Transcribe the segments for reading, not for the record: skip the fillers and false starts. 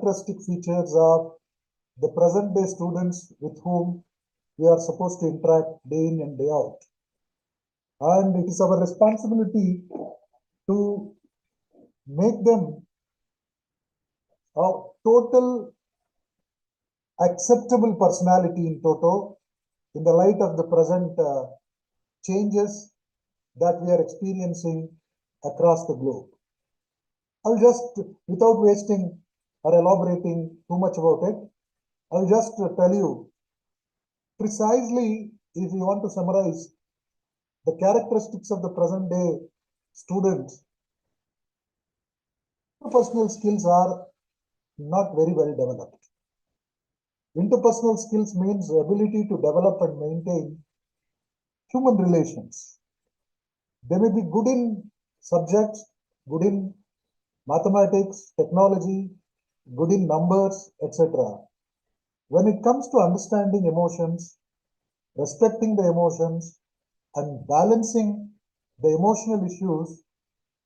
characteristic features of the present day students with whom we are supposed to interact day in and day out. And it is our responsibility to make them a total acceptable personality in toto in the light of the present changes that we are experiencing across the globe. I'll just, without wasting or elaborating too much about it, I'll just tell you precisely, if you want to summarize the characteristics of the present day students, interpersonal skills are not very well developed. Interpersonal skills means the ability to develop and maintain human relations. They may be good in subjects, good in mathematics, technology, good in numbers, etc. When it comes to understanding emotions, respecting the emotions, and balancing the emotional issues,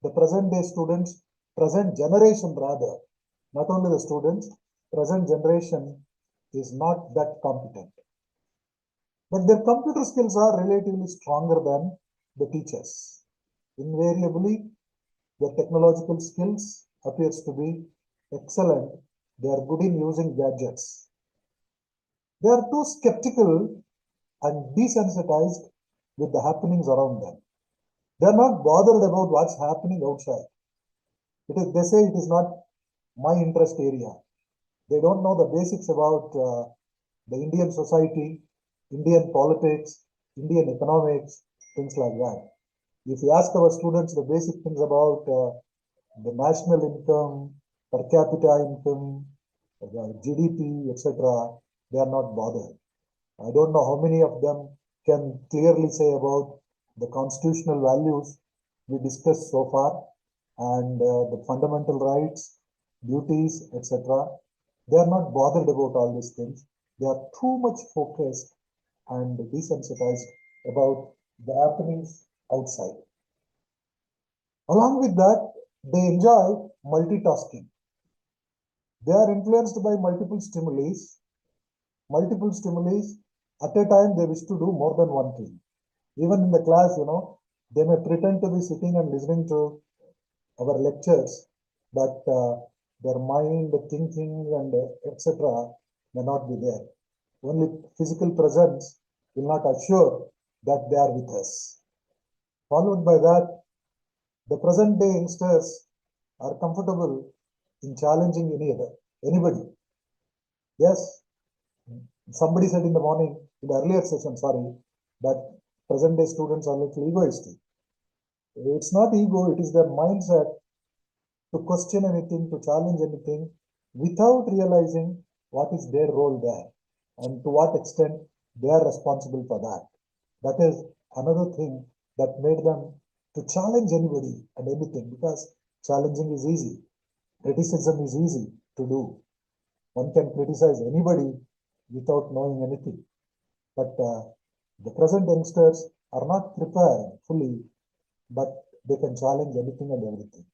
the present day students, present generation rather, not only the students, present generation is not that competent. But their computer skills are relatively stronger than the teachers. Invariably, their technological skills appears to be excellent. They are good in using gadgets. They are too skeptical and desensitized with the happenings around them. They are not bothered about what's happening outside. They say it is not my interest area. They don't know the basics about the Indian society, Indian politics, Indian economics, things like that. If you ask our students the basic things about the national income, per capita income, GDP, etc., they are not bothered. I don't know how many of them can clearly say about the constitutional values we discussed so far and the fundamental rights, duties, etc. They are not bothered about all these things. They are too much focused and desensitized about the happenings outside. Along with that, they enjoy multitasking. They are influenced by multiple stimuli. At a time, they wish to do more than one thing. Even in the class, they may pretend to be sitting and listening to our lectures, but their mind, thinking, and etc. may not be there. Only physical presence will not assure that they are with us. Followed by that, the present day youngsters are comfortable in challenging anybody. Yes, somebody said in the morning, in the earlier session, that present day students are little egoistic. It's not ego, it is their mindset to question anything, to challenge anything, without realizing what is their role there and to what extent they are responsible for that. That is another thing that made them to challenge anybody and anything, because challenging is easy. Criticism is easy to do. One can criticize anybody without knowing anything. But the present youngsters are not prepared fully, but they can challenge anything and everything.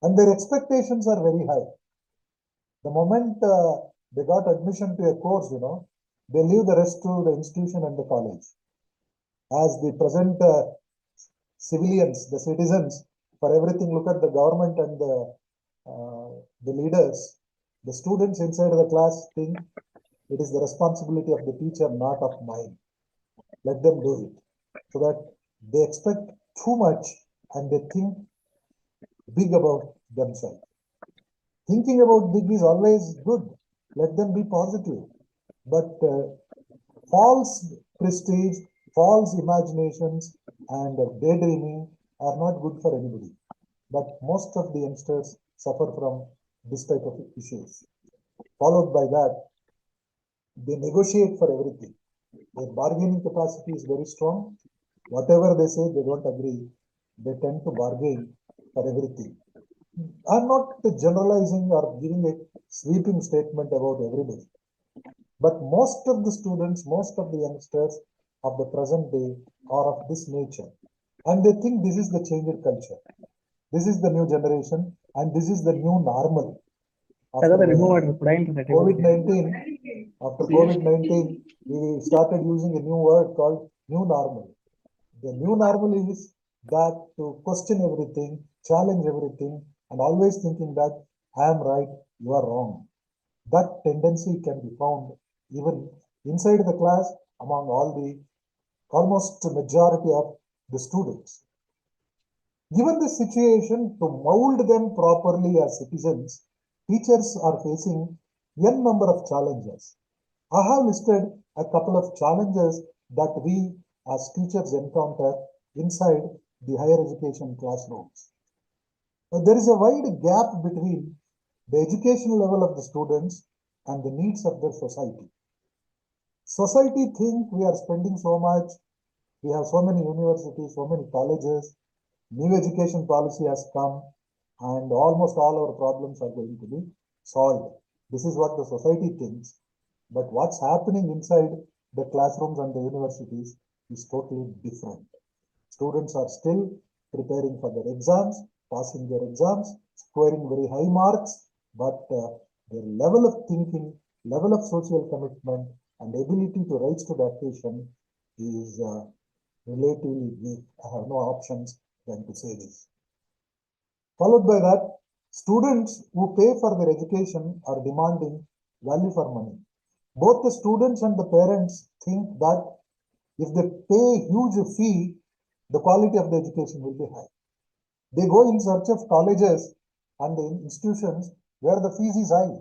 And their expectations are very high. The moment they got admission to a course, they leave the rest to the institution and the college. As the present civilians, the citizens, for everything look at the government and the leaders. The students inside the class think it is the responsibility of the teacher, not of mine. Let them do it. So that they expect too much and they think big about themselves. Thinking about big is always good. Let them be positive. But false prestige, false imaginations, and daydreaming are not good for anybody. But most of the youngsters suffer from this type of issues. Followed by that, they negotiate for everything. Their bargaining capacity is very strong. Whatever they say, they don't agree. They tend to bargain for everything. I'm not generalizing or giving a sweeping statement about everybody. But most of the students, most of the youngsters of the present day are of this nature. And they think this is the changed culture. This is the new generation and this is the new normal. after COVID-19, after COVID-19, we started using a new word called new normal. The new normal is that to question everything, challenge everything, and always thinking that I am right, you are wrong. That tendency can be found even inside the class among almost the majority of the students. Given this situation, to mold them properly as citizens, teachers are facing n number of challenges. I have listed a couple of challenges that we as teachers encounter inside the higher education classrooms. There is a wide gap between the education level of the students and the needs of their society. Society think we are spending so much, we have so many universities, so many colleges, new education policy has come, and almost all our problems are going to be solved. This is what the society thinks, but what's happening inside the classrooms and the universities is totally different. Students are still preparing for their exams, passing their exams, scoring very high marks, but their level of thinking, level of social commitment, and ability to rise to the occasion is relatively weak. I have no options than to say this. Followed by that, students who pay for their education are demanding value for money. Both the students and the parents think that if they pay a huge fee, the quality of the education will be high. They go in search of colleges and the institutions where the fees is high.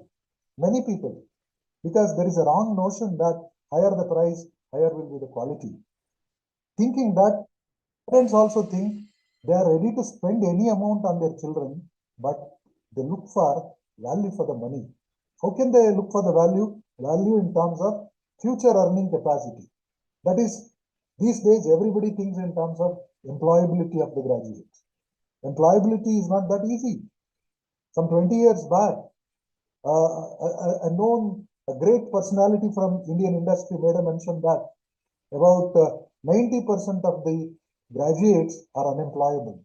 Many people, because there is a wrong notion that higher the price, higher will be the quality. Thinking that, parents also think they are ready to spend any amount on their children, but they look for value for the money. How can they look for the value? Value in terms of future earning capacity. That is, these days everybody thinks in terms of employability of the graduates. Employability is not that easy. Some 20 years back, a great personality from Indian industry made a mention that about 90% of the graduates are unemployable.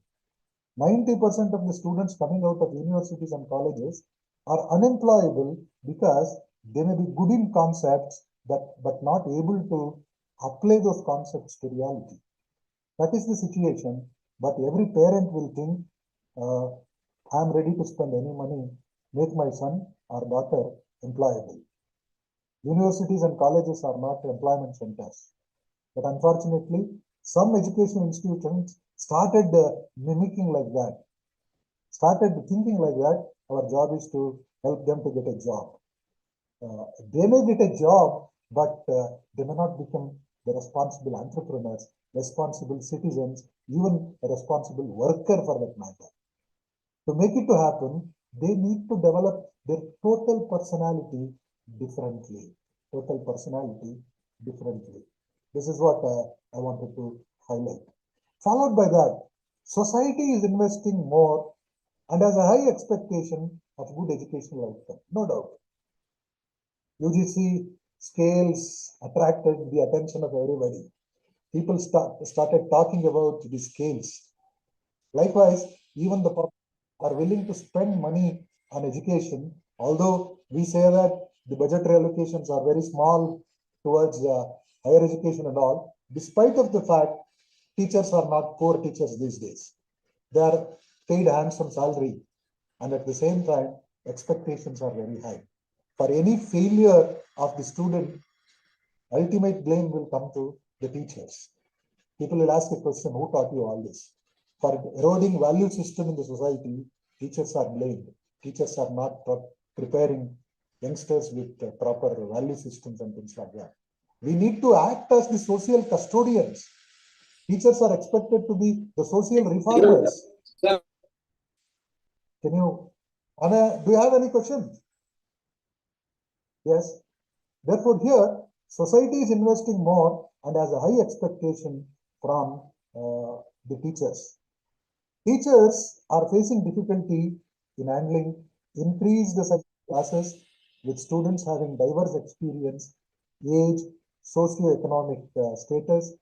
90% of the students coming out of universities and colleges are unemployable because they may be good in concepts but not able to apply those concepts to reality. That is the situation, but every parent will think, I am ready to spend any money, make my son or daughter employable. Universities and colleges are not employment centers. But unfortunately, some educational institutions started mimicking like that, started thinking like that. Our job is to help them to get a job. They may get a job, but they may not become the responsible entrepreneurs, responsible citizens, even a responsible worker for that matter. To make it to happen, they need to develop their total personality differently. Total personality differently. This is what I wanted to highlight. Followed by that, society is investing more and has a high expectation of good educational outcome, no doubt. UGC scales attracted the attention of everybody. People started talking about the scales. Likewise, even the public are willing to spend money on education, although we say that the budgetary allocations are very small towards higher education and all. Despite of the fact, teachers are not poor teachers these days. They are paid handsome salary, and at the same time, expectations are very high. For any failure of the student, ultimate blame will come to the teachers. People will ask a question, who taught you all this? For eroding value system in the society, teachers are blamed. Teachers are not preparing youngsters with proper value systems and things like that. We need to act as the social custodians. Teachers are expected to be the social reformers. Can you, Anna, do you have any questions? Yes. Therefore, here, society is investing more and has a high expectation from the teachers. Teachers are facing difficulty in handling increased classes with students having diverse experience, age, socio-economic status,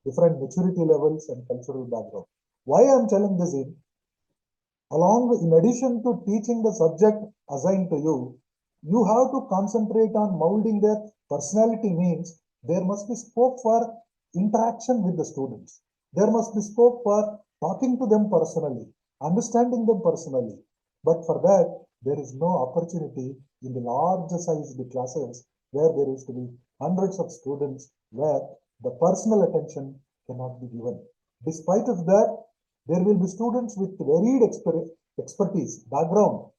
different maturity levels, and cultural background. Why I am telling this in addition to teaching the subject assigned to you, you have to concentrate on molding their personality. Means there must be scope for interaction with the students. There must be scope for talking to them personally, understanding them personally. But for that, there is no opportunity in the large sized classes where there is to be hundreds of students where the personal attention cannot be given. Despite of that, there will be students with varied expertise, background.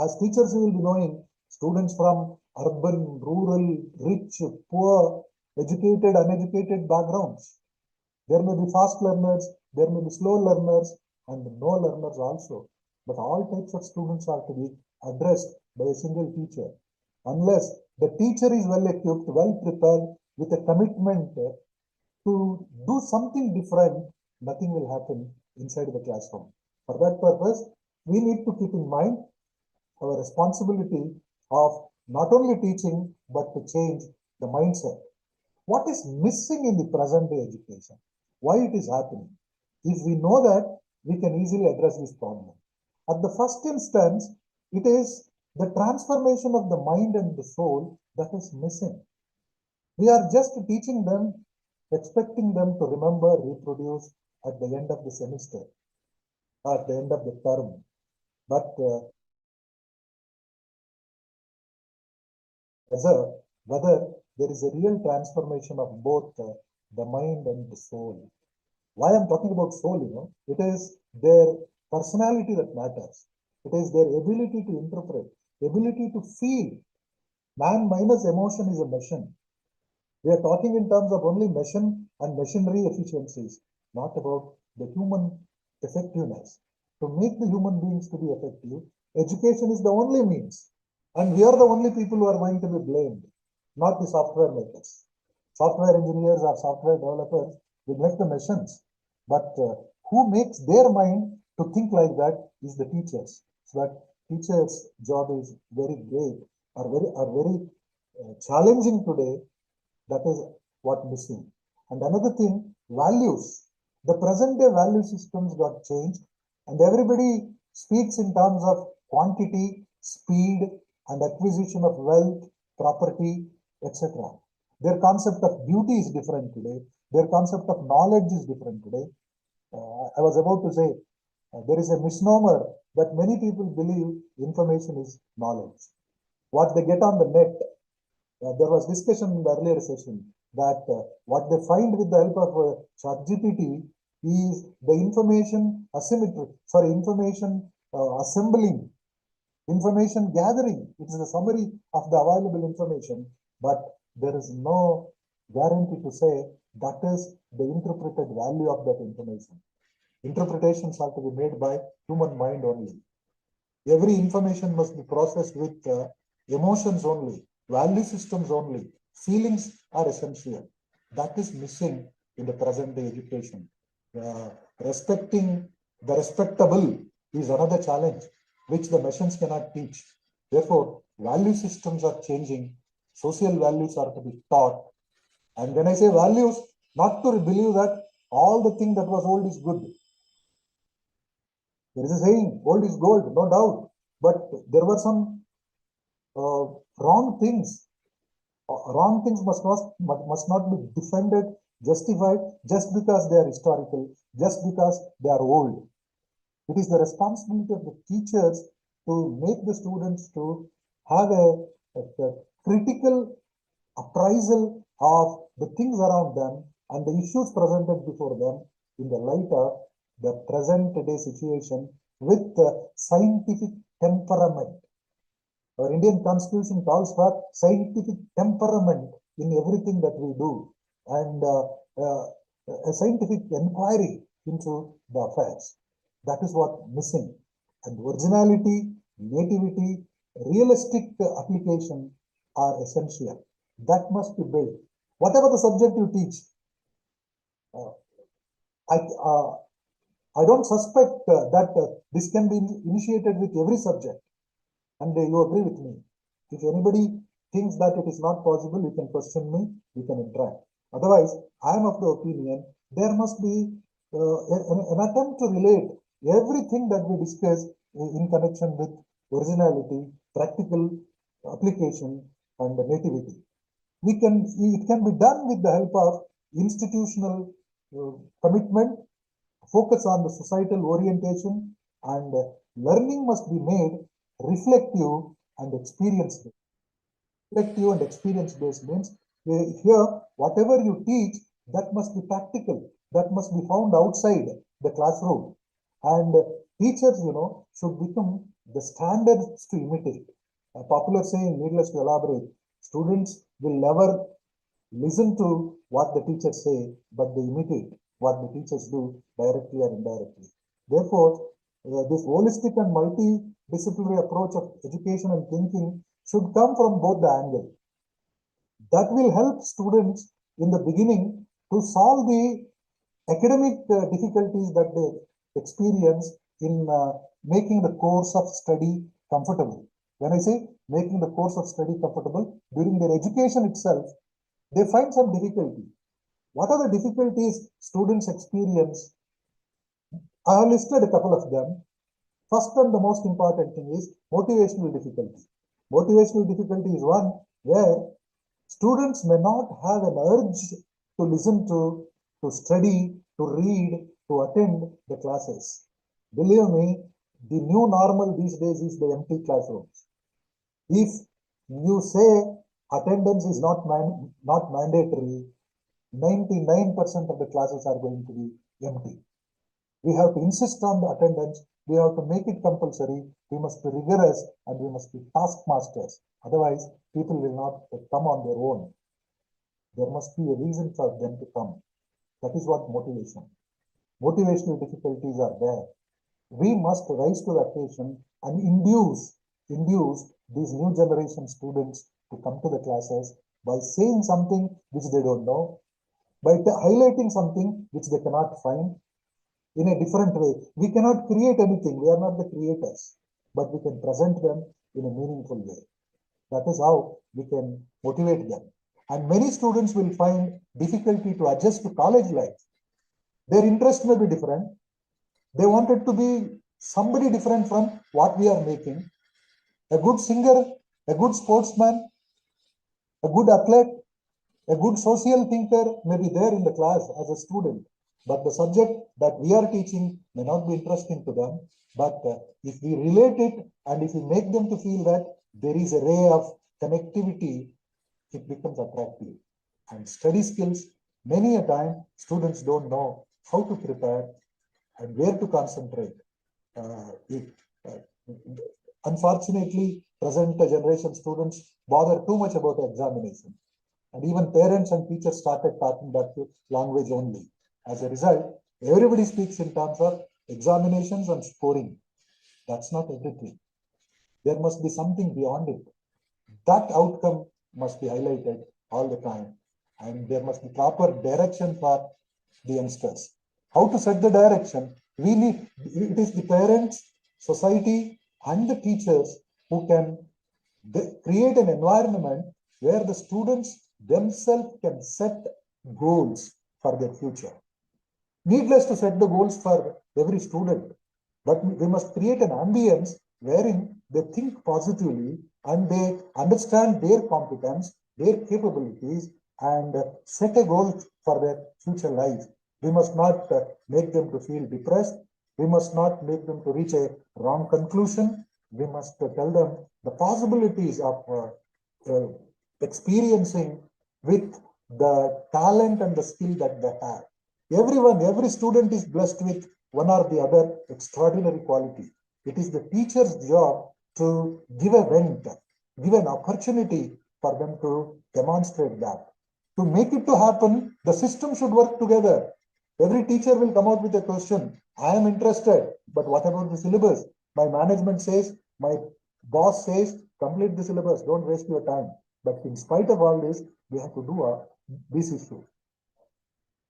As teachers, you will be knowing students from urban, rural, rich, poor, educated, uneducated backgrounds. There may be fast learners, there may be slow learners, and no learners also. But all types of students are to be addressed by a single teacher. Unless the teacher is well equipped, well prepared, with a commitment to do something different, nothing will happen inside the classroom. For that purpose, we need to keep in mind our responsibility of not only teaching, but to change the mindset. What is missing in the present day education? Why it is happening? If we know that, we can easily address this problem. At the first instance, it is the transformation of the mind and the soul that is missing. We are just teaching them, expecting them to remember, reproduce at the end of the semester, at the end of the term. But whether there is a real transformation of both the mind and the soul. Why I'm talking about soul, it is their personality that matters. It is their ability to interpret, ability to feel. Man minus emotion is a machine. We are talking in terms of only machine and machinery efficiencies, not about the human effectiveness. To make the human beings to be effective, education is the only means. And we are the only people who are going to be blamed, not the software makers. Software engineers or software developers will make the machines. But who makes their mind to think like that is the teachers. So that teachers' job is very great, are very challenging today. That is what missing. And another thing, values. The present day value systems got changed, and everybody speaks in terms of quantity, speed, and acquisition of wealth, property, etc. Their concept of beauty is different today. Their concept of knowledge is different today. I was about to say, there is a misnomer that many people believe information is knowledge. What they get on the net, there was discussion in the earlier session that what they find with the help of ChatGPT is the information assembling, information gathering. It is a summary of the available information, but there is no guarantee to say that is the interpreted value of that information. Interpretations are to be made by human mind only. Every information must be processed with emotions only, value systems only. Feelings are essential. That is missing in the present day education. Respecting the respectable is another challenge which the machines cannot teach. Therefore, value systems are changing. Social values are to be taught. And when I say values, not to believe that all the thing that was old is good. There is a saying, old is gold, no doubt. But there were some wrong things. Wrong things must not be defended, justified just because they are historical, just because they are old. It is the responsibility of the teachers to make the students to have a critical appraisal of the things around them and the issues presented before them in the light of the present day situation with scientific temperament. Our Indian Constitution calls for scientific temperament in everything that we do, and a scientific inquiry into the affairs. That is what missing. And originality, nativity, realistic application are essential. That must be built. Whatever the subject you teach, I don't suspect that this can be initiated with every subject. And you agree with me. If anybody thinks that it is not possible, you can question me, you can interact. Otherwise, I am of the opinion there must be an attempt to relate everything that we discuss in connection with originality, practical application, and nativity. It can be done with the help of institutional commitment, focus on the societal orientation, and learning must be made reflective and experience based. Reflective and experience based means here whatever you teach, that must be practical, that must be found outside the classroom, and teachers, should become the standards to imitate. A popular saying, needless to elaborate, students will never listen to what the teachers say, but they imitate what the teachers do directly or indirectly. Therefore, this holistic and multidisciplinary approach of education and thinking should come from both the angles. That will help students in the beginning to solve the academic difficulties that they experience in making the course of study comfortable. When I say making the course of study comfortable, during their education itself, they find some difficulty. What are the difficulties students experience? I have listed a couple of them. First and the most important thing is motivational difficulty. Motivational difficulty is one where students may not have an urge to listen to study, to read, to attend the classes. Believe me, the new normal these days is the empty classrooms. If you say attendance is not mandatory, 99% of the classes are going to be empty. We have to insist on the attendance. We have to make it compulsory. We must be rigorous and we must be taskmasters. Otherwise, people will not come on their own. There must be a reason for them to come. That is what motivation. Motivational difficulties are there. We must rise to the occasion and induce these new generation students to come to the classes by saying something which they don't know, by highlighting something which they cannot find in a different way. We cannot create anything. We are not the creators, but we can present them in a meaningful way. That is how we can motivate them. And many students will find difficulty to adjust to college life. Their interest may be different. They wanted to be somebody different from what we are making. A good singer, a good sportsman, a good athlete, a good social thinker may be there in the class as a student, but the subject that we are teaching may not be interesting to them. But if we relate it and if we make them to feel that there is a ray of connectivity, it becomes attractive. And study skills, many a time, students don't know how to prepare and where to concentrate. Unfortunately, present generation students bother too much about the examination. And even parents and teachers started talking that language only. As a result, everybody speaks in terms of examinations and scoring. That's not everything. There must be something beyond it. That outcome must be highlighted all the time. And there must be proper direction for the youngsters. How to set the direction? It is the parents, society, and the teachers who can create an environment where the students themselves can set goals for their future. Needless to set the goals for every student, but we must create an ambience wherein they think positively and they understand their competence, their capabilities, and set a goal for their future life. We must not make them to feel depressed. We must not make them to reach a wrong conclusion. We must tell them the possibilities of experiencing with the talent and the skill that they have. Every student is blessed with one or the other extraordinary quality. It is the teacher's job to give a vent, give an opportunity for them to demonstrate that. To make it to happen, the system should work together. Every teacher will come out with a question. I am interested, but what about the syllabus? My management says, my boss says, complete the syllabus, don't waste your time. But in spite of all this, we have to do this issue.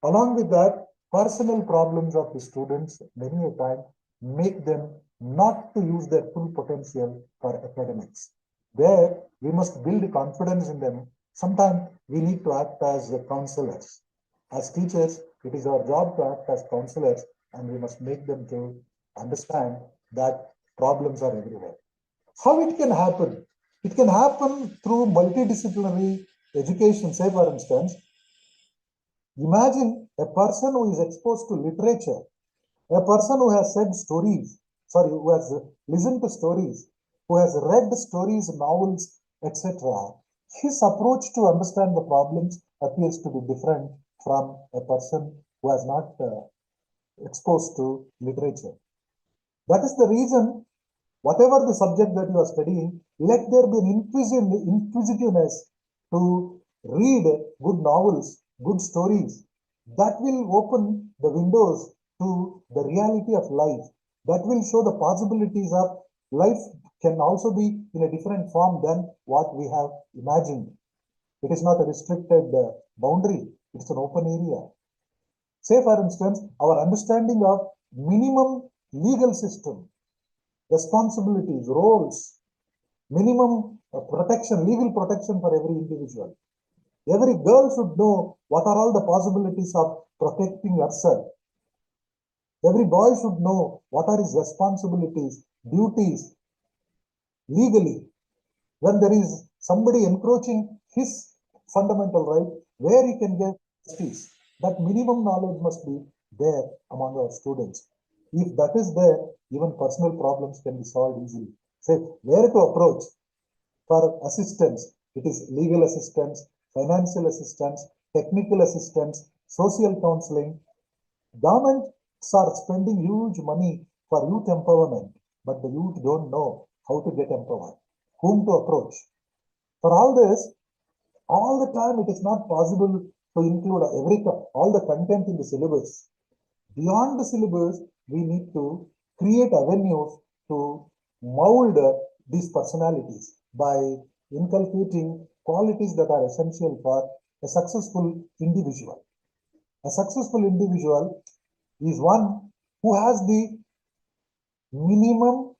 Along with that, personal problems of the students many a time make them not to use their full potential for academics. There, we must build confidence in them. Sometimes we need to act as counselors. As teachers, it is our job to act as counselors, and we must make them to understand that problems are everywhere. How it can happen? It can happen through multidisciplinary education. Say, for instance, imagine a person who is exposed to literature, a person who has said stories, who has listened to stories, who has read stories, novels, etc. His approach to understand the problems appears to be different from a person who has not exposed to literature. That is the reason, whatever the subject that you are studying, let there be an inquisitiveness to read good novels, good stories. That will open the windows to the reality of life. That will show the possibilities of life can also be in a different form than what we have imagined. It is not a restricted boundary. It's an open area. Say, for instance, our understanding of minimum legal system, responsibilities, roles, minimum protection, legal protection for every individual. Every girl should know what are all the possibilities of protecting herself. Every boy should know what are his responsibilities, duties, legally. When there is somebody encroaching his fundamental right, where he can get justice. That minimum knowledge must be there among our students. If that is there, even personal problems can be solved easily. Say, where to approach for assistance? It is legal assistance, financial assistance, technical assistance, social counseling. Governments are spending huge money for youth empowerment, but the youth don't know how to get empowered, whom to approach. For all this, all the time it is not possible to include all the content in the syllabus. Beyond the syllabus, we need to create avenues to mold these personalities by inculcating qualities that are essential for a successful individual. A successful individual is one who has the minimum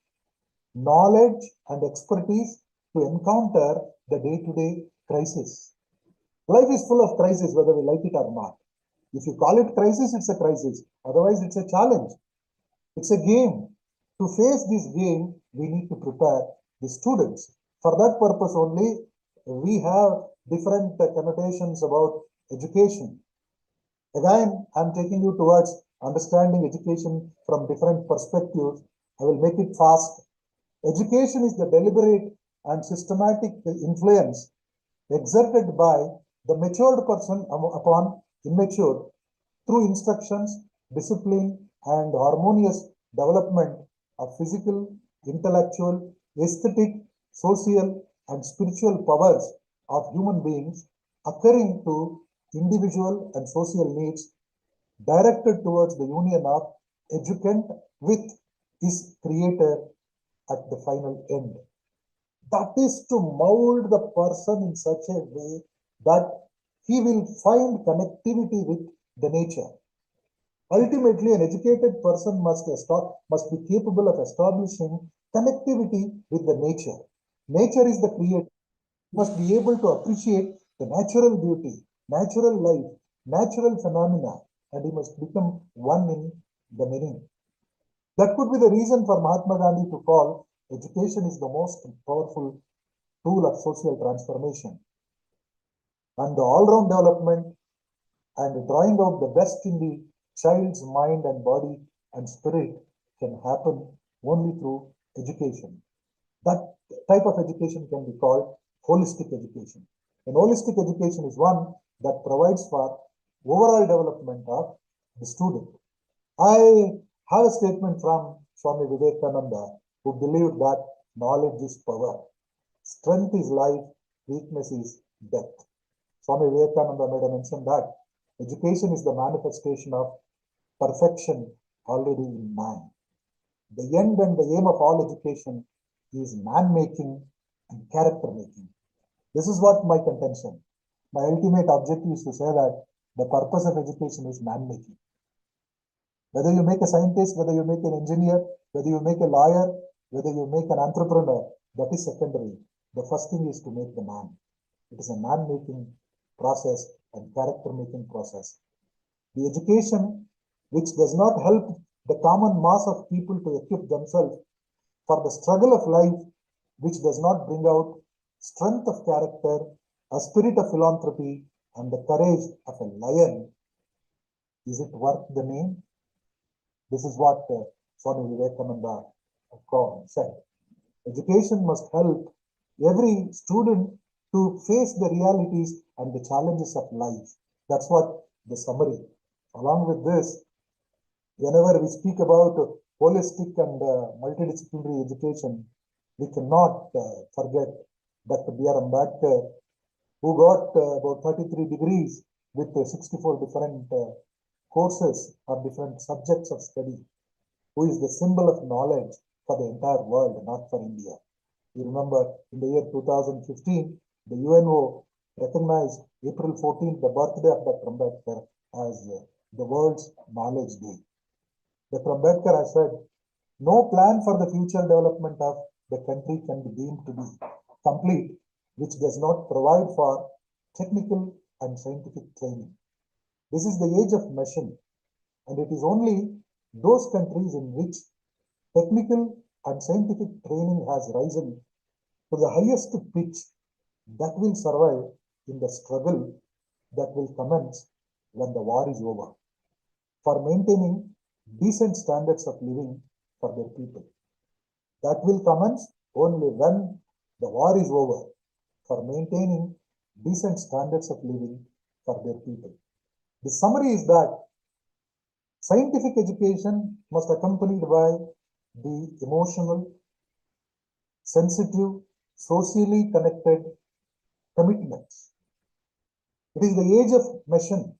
knowledge and expertise to encounter the day-to-day crisis. Life is full of crises, whether we like it or not. If you call it crisis, it's a crisis. Otherwise, it's a challenge. It's a game. To face this game, we need to prepare the students. For that purpose only, we have different connotations about education. Again, I'm taking you towards understanding education from different perspectives. I will make it fast. Education is the deliberate and systematic influence exerted by the matured person upon immature through instructions, discipline, and harmonious development of physical, intellectual, aesthetic, social, and spiritual powers of human beings occurring to individual and social needs directed towards the union of educand with his creator at the final end. That is to mold the person in such a way that he will find connectivity with the nature. Ultimately, an educated person must be capable of establishing connectivity with the nature. Nature is the creator. He must be able to appreciate the natural beauty, natural life, natural phenomena, and he must become one in the many. That could be the reason for Mahatma Gandhi to call education is the most powerful tool of social transformation. And the all-round development and drawing out the best in the child's mind and body and spirit can happen only through education. That type of education can be called holistic education. And holistic education is one that provides for overall development of the student. I have a statement from Swami Vivekananda, who believed that knowledge is power, strength is life, weakness is death. Swami Vivekananda made a mention that education is the manifestation of perfection already in man. The end and the aim of all education is man-making and character-making. This is what my contention. My ultimate objective is to say that the purpose of education is man-making. Whether you make a scientist, whether you make an engineer, whether you make a lawyer, whether you make an entrepreneur, that is secondary. The first thing is to make the man. It is a man-making process and character-making process. The education which does not help the common mass of people to equip themselves For the struggle of life, which does not bring out strength of character, a spirit of philanthropy, and the courage of a lion, is it worth the name? This is what Swami Vivekananda said. Education must help every student to face the realities and the challenges of life. That's what the summary. Along with this, whenever we speak about holistic and multidisciplinary education, we cannot forget Dr. B.R. Ambedkar, who got about 33 degrees with 64 different courses or different subjects of study, who is the symbol of knowledge for the entire world, not for India. You remember in the year 2015, the UNO recognized April 14th, the birthday of Dr. Ambedkar, as the world's knowledge day. Dr. Ambedkar has said, no plan for the future development of the country can be deemed to be complete, which does not provide for technical and scientific training. This is the age of machine, and it is only those countries in which technical and scientific training has risen to the highest pitch that will survive in the struggle that will commence when the war is over, for maintaining decent standards of living for their people. That will commence only when the war is over, for maintaining decent standards of living for their people. The summary is that scientific education must be accompanied by the emotional, sensitive, socially connected commitments. It is the age of machine.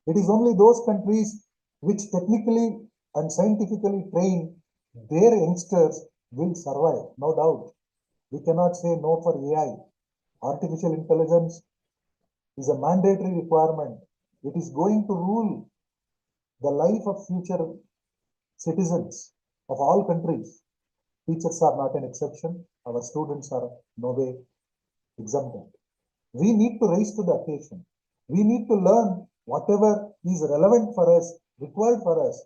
It is only those countries which technically and scientifically train their youngsters will survive, no doubt. We cannot say no for AI. Artificial intelligence is a mandatory requirement. It is going to rule the life of future citizens of all countries. Teachers are not an exception. Our students are no way exempted. We need to rise to the occasion. We need to learn whatever is relevant for us, required for us.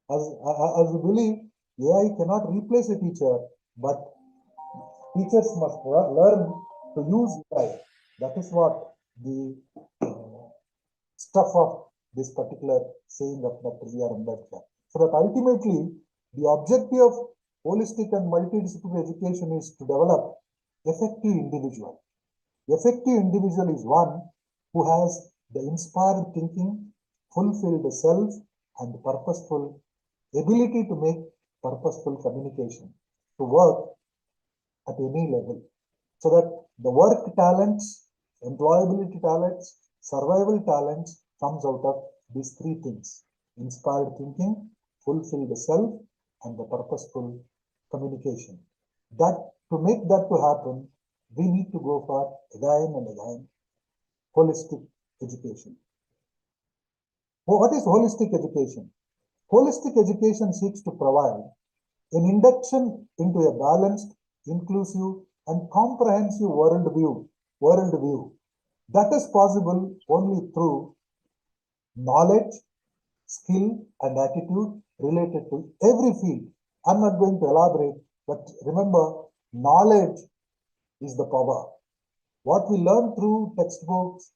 As we believe, AI cannot replace a teacher, but teachers must learn to use AI. That is what the stuff of this particular saying of Dr. B.R. Ambedkar. So that ultimately, the objective of holistic and multidisciplinary education is to develop effective individual. Effective individual is one who has the inspired thinking, fulfilled self, and purposeful ability to make purposeful communication, to work at any level, so that the work talents, employability talents, survival talents comes out of these three things: inspired thinking, fulfilled self, and the purposeful communication. That to make that to happen, we need to go for again and again holistic education. What is holistic education? Holistic education seeks to provide an induction into a balanced, inclusive, and comprehensive worldview. That is possible only through knowledge, skill, and attitude related to every field. I'm not going to elaborate, but remember, knowledge is the power. What we learn through textbooks,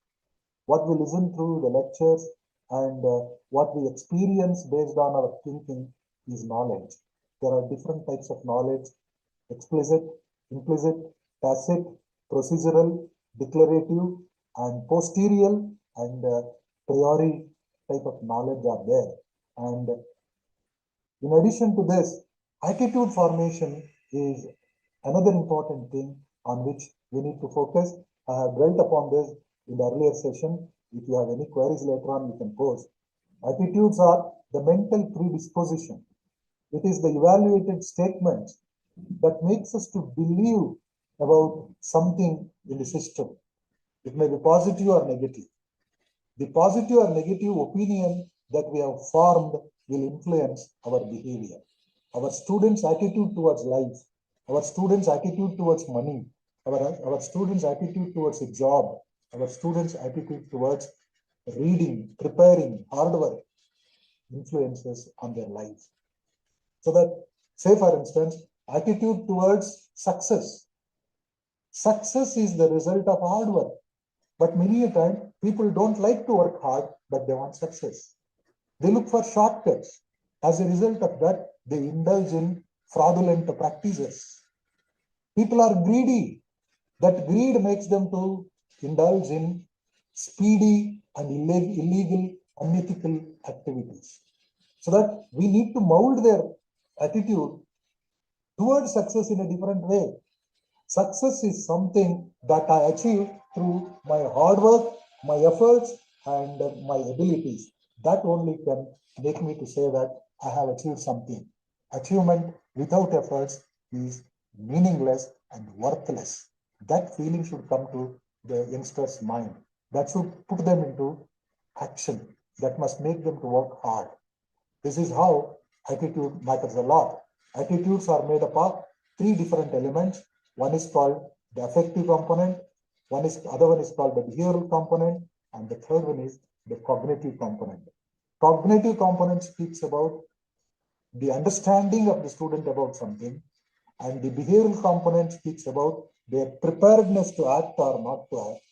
what we listen through the lectures, and what we experience based on our thinking is knowledge. There are different types of knowledge: explicit, implicit, tacit, procedural, declarative, and posterior, and priori type of knowledge are there. And in addition to this, attitude formation is another important thing on which we need to focus. I have dwelt upon this in the earlier session. If you have any queries later on, you can post. Attitudes are the mental predisposition. It is the evaluated statement that makes us to believe about something in the system. It may be positive or negative. The positive or negative opinion that we have formed will influence our behavior. Our students' attitude towards life, our students' attitude towards money, our students' attitude towards a job, our students' attitude towards reading, preparing, hard work influences on their life. So that, say for instance, attitude towards success. Success is the result of hard work. But many a time, people don't like to work hard, but they want success. They look for shortcuts. As a result of that, they indulge in fraudulent practices. People are greedy. That greed makes them to indulge in speedy and illegal, unethical activities. So that we need to mold their attitude towards success in a different way. Success is something that I achieve through my hard work, my efforts, and my abilities. That only can make me to say that I have achieved something. Achievement without efforts is meaningless and worthless. That feeling should come to the youngster's mind. That should put them into action. That must make them to work hard. This is how attitude matters a lot. Attitudes are made up of three different elements. One is called the affective component, other one is called the behavioral component, and the third one is the cognitive component. Cognitive component speaks about the understanding of the student about something, and the behavioral component speaks about their preparedness to act or not to act,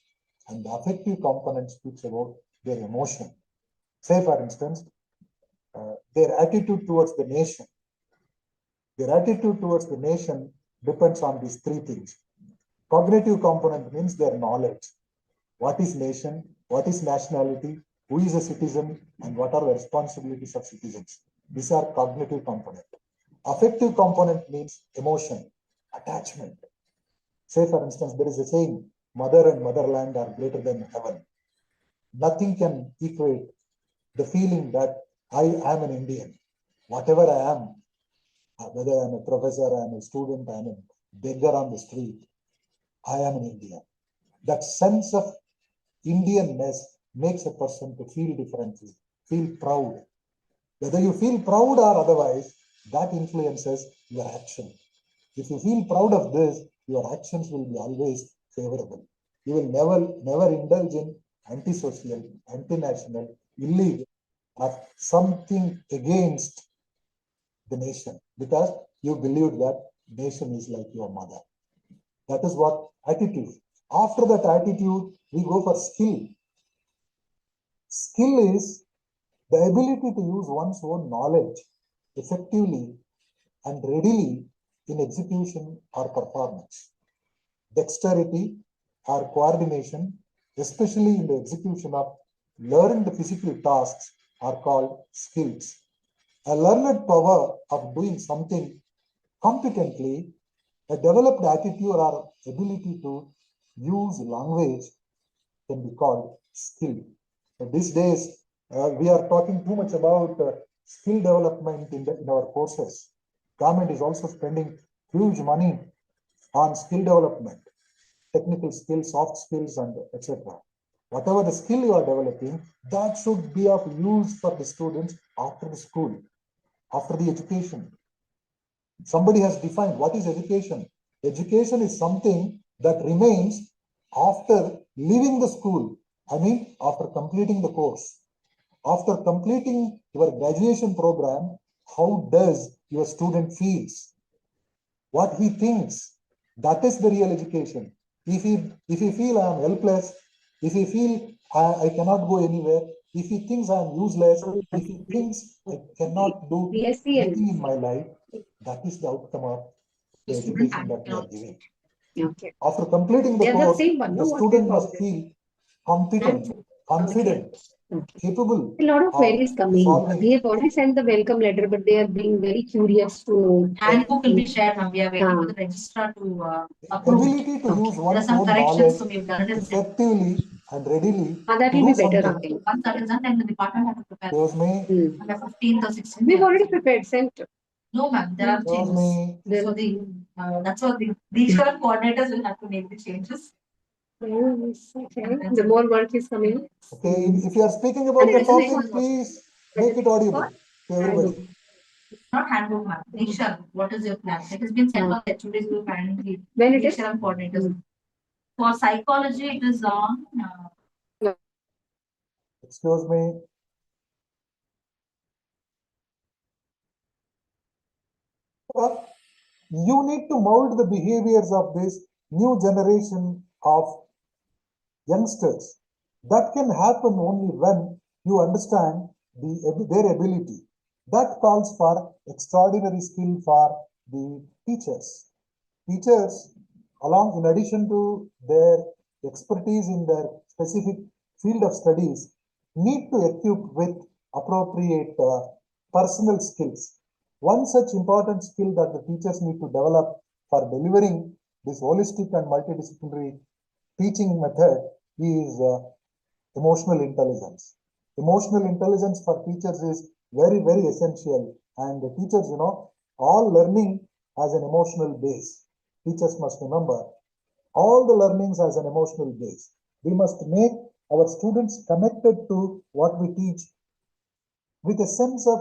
and the affective component speaks about their emotion. Say, for instance, their attitude towards the nation. Their attitude towards the nation depends on these three things. Cognitive component means their knowledge. What is nation? What is nationality? Who is a citizen? And what are the responsibilities of citizens? These are cognitive component. Affective component means emotion, attachment. Say, for instance, there is a saying, mother and motherland are greater than heaven. Nothing can equate the feeling that I am an Indian. Whatever I am, whether I'm a professor, I'm a student, I'm a beggar on the street, I am an Indian. That sense of Indianness makes a person to feel differently, feel proud. Whether you feel proud or otherwise, that influences your action. If you feel proud of this, your actions will be always favorable. You will never indulge in antisocial, anti-national, illegal, or something against the nation, because you believe that nation is like your mother. That is what attitude. After that attitude, we go for skill. Skill is the ability to use one's own knowledge effectively and readily in execution or performance. Dexterity or coordination, especially in the execution of learned physical tasks, are called skills. A learned power of doing something competently, a developed attitude or ability to use language can be called skill. These days, we are talking too much about skill development in our courses. Government is also spending huge money on skill development, technical skills, soft skills, and etc. Whatever the skill you are developing, that should be of use for the students after the school, after the education. Somebody has defined what is education. Education is something that remains after leaving the school. I mean, after completing the course. After completing your graduation program, how does your student feels? What he thinks? That is the real education. If he feel I am helpless, if he feel I cannot go anywhere, if he thinks I am useless, if he thinks I cannot do anything in my life, that is the outcome of the education that we are giving. Okay. After completing the course, the student must feel competent, confident, capable. A lot of queries coming. Solving. We have already sent the welcome letter, but they are being very curious to know. Handbook will be shared, ma'am. We are waiting for the registrar to approve it. Ability to use There are one's some own corrections knowledge to be done. effectively and readily That to will do be better, something. okay. Once that is done, then the department has to prepare. Shows me, On the 15th or 16th. We've already prepared, sent. No, ma'am. There are shows changes. me. So that's what the regional coordinators will have to make the changes. Okay. The more work is coming. Okay, if you are speaking about the topic, please make it audible to everybody. Not handbook, ma'am. Regional. What is your plan? It has been sent on the HOD's group and the When it is? regional coordinators. For psychology, it is on. Excuse me. You need to mold the behaviors of this new generation of youngsters. That can happen only when you understand their ability. That calls for extraordinary skill for the teachers. Teachers, in addition to their expertise in their specific field of studies, need to equip with appropriate personal skills. One such important skill that the teachers need to develop for delivering this holistic and multidisciplinary teaching method is emotional intelligence. Emotional intelligence for teachers is very, very essential. And the teachers, all learning has an emotional base. Teachers must remember all the learnings as an emotional base. We must make our students connected to what we teach with a sense of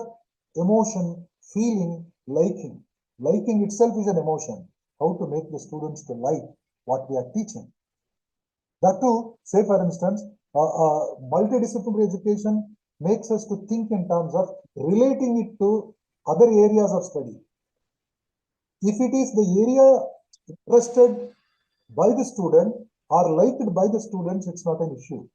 emotion, feeling, liking. Liking itself is an emotion. How to make the students to like what we are teaching. That too, say for instance, multidisciplinary education makes us to think in terms of relating it to other areas of study. If it is the area interested by the student or liked by the students, it's not an issue.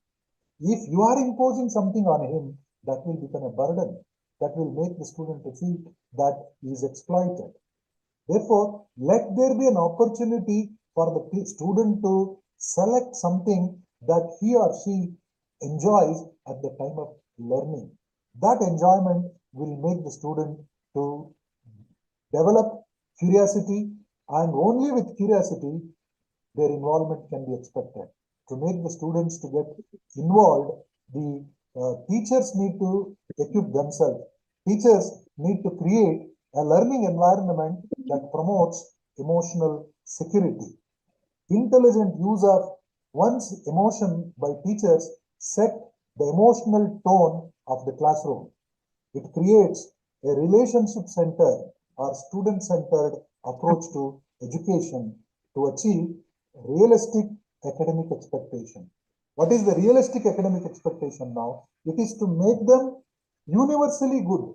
If you are imposing something on him, that will become a burden. That will make the student to feel that he is exploited. Therefore, let there be an opportunity for the student to select something that he or she enjoys at the time of learning. That enjoyment will make the student to develop curiosity, and only with curiosity their involvement can be expected. To make the students to get involved, the teachers need to equip themselves. Teachers need to create a learning environment that promotes emotional security. Intelligent use of one's emotion by teachers set the emotional tone of the classroom. It creates a relationship-centered or student-centered approach to education to achieve realistic academic expectation. What is the realistic academic expectation now? It is to make them universally good,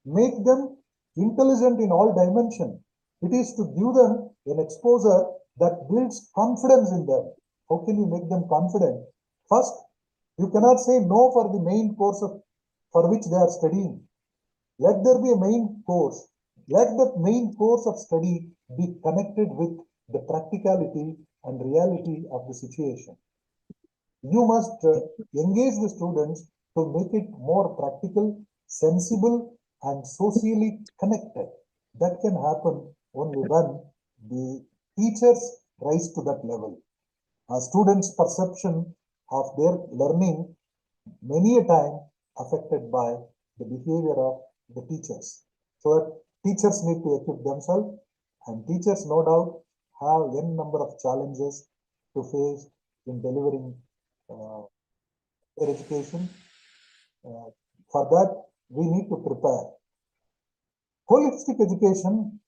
make them intelligent in all dimensions. It is to give them an exposure that builds confidence in them. How can you make them confident? First, you cannot say no for the main course for which they are studying. Let there be a main course. Let the main course of study be connected with the practicality and reality of the situation. You must engage the students to make it more practical, sensible, and socially connected. That can happen only when the teachers rise to that level. A student's perception of their learning many a time affected by the behavior of the teachers. So that teachers need to equip themselves, and teachers no doubt have n number of challenges to face in delivering their education. For that, we need to prepare. Holistic education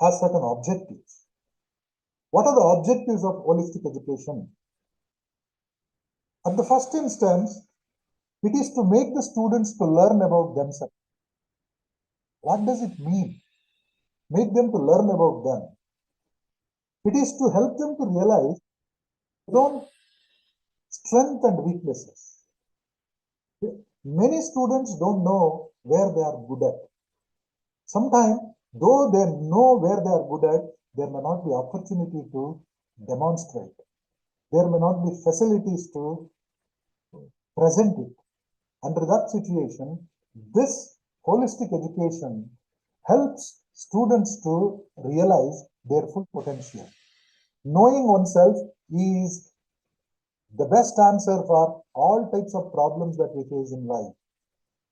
has certain objectives. What are the objectives of holistic education? At the first instance, it is to make the students to learn about themselves. What does it mean? Make them to learn about them. It is to help them to realize their own strengths and weaknesses. Many students don't know where they are good at. Sometimes, though they know where they are good at, there may not be opportunity to demonstrate. There may not be facilities to present it. Under that situation, this holistic education helps students to realize their full potential. Knowing oneself is the best answer for all types of problems that we face in life.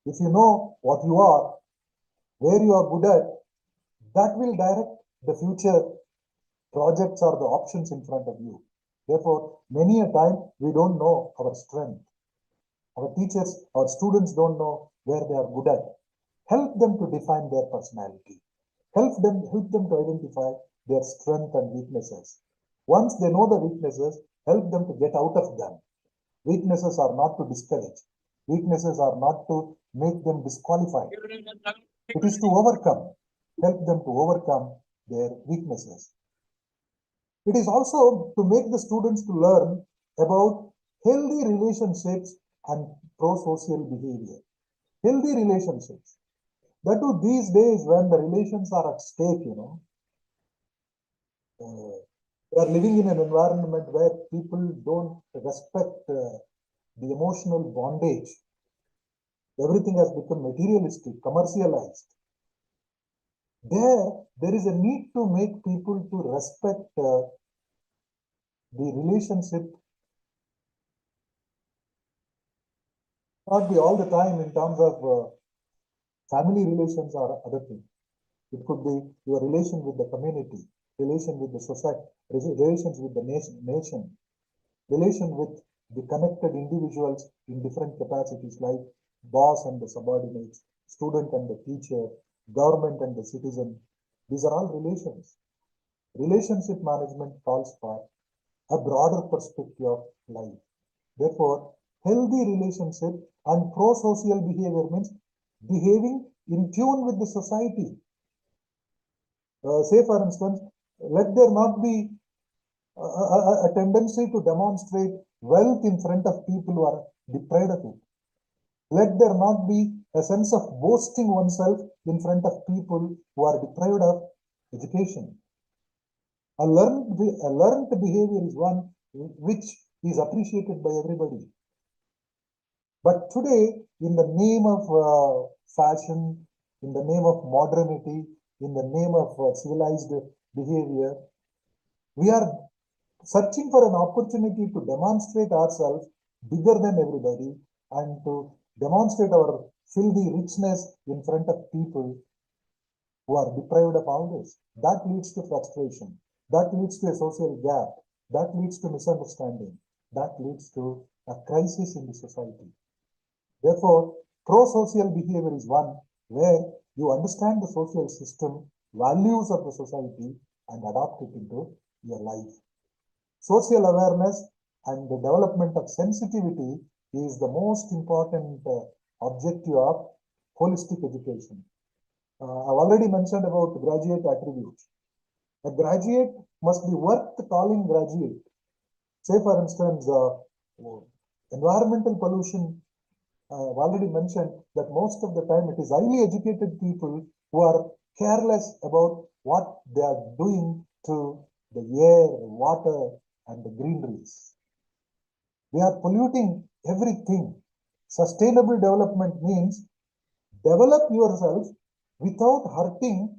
If you know what you are, where you are good at, that will direct the future projects or the options in front of you. Therefore, many a time we don't know our strength. Our teachers, our students don't know where they are good at. Help them to define their personality. Help them to identify their strengths and weaknesses. Once they know the weaknesses, help them to get out of them. Weaknesses are not to discourage. Weaknesses are not to make them disqualified. It is to overcome. help them to overcome their weaknesses. It is also to make the students to learn about healthy relationships and pro-social behavior. Healthy relationships. That too these days when the relations are at stake, we are living in an environment where people don't respect the emotional bondage. Everything has become materialistic, commercialized. There is a need to make people to respect the relationship. Not be all the time in terms of family relations or other things. It could be your relation with the community, relation with the society, relations with the nation, relation with the connected individuals in different capacities like boss and the subordinates, student and the teacher, government and the citizen. These are all relations. Relationship management calls for a broader perspective of life. Therefore, healthy relationship and pro-social behavior means behaving in tune with the society. Say, for instance, let there not be a tendency to demonstrate wealth in front of people who are deprived of it. Let there not be a sense of boasting oneself in front of people who are deprived of education. A learned behavior is one which is appreciated by everybody. But today, in the name of fashion, in the name of modernity, in the name of civilized behavior, we are searching for an opportunity to demonstrate ourselves bigger than everybody and to demonstrate our filthy richness in front of people who are deprived of all this. That leads to frustration. That leads to a social gap. That leads to misunderstanding. That leads to a crisis in the society. Therefore, pro-social behavior is one where you understand the social system, values of the society, and adopt it into your life. Social awareness and the development of sensitivity is the most important objective of holistic education. I've already mentioned about graduate attributes. A graduate must be worth calling graduate. Say, for instance, environmental pollution. I've already mentioned that most of the time it is highly educated people who are careless about what they are doing to the air, water, and the greeneries. We are polluting everything. Sustainable development means develop yourself without hurting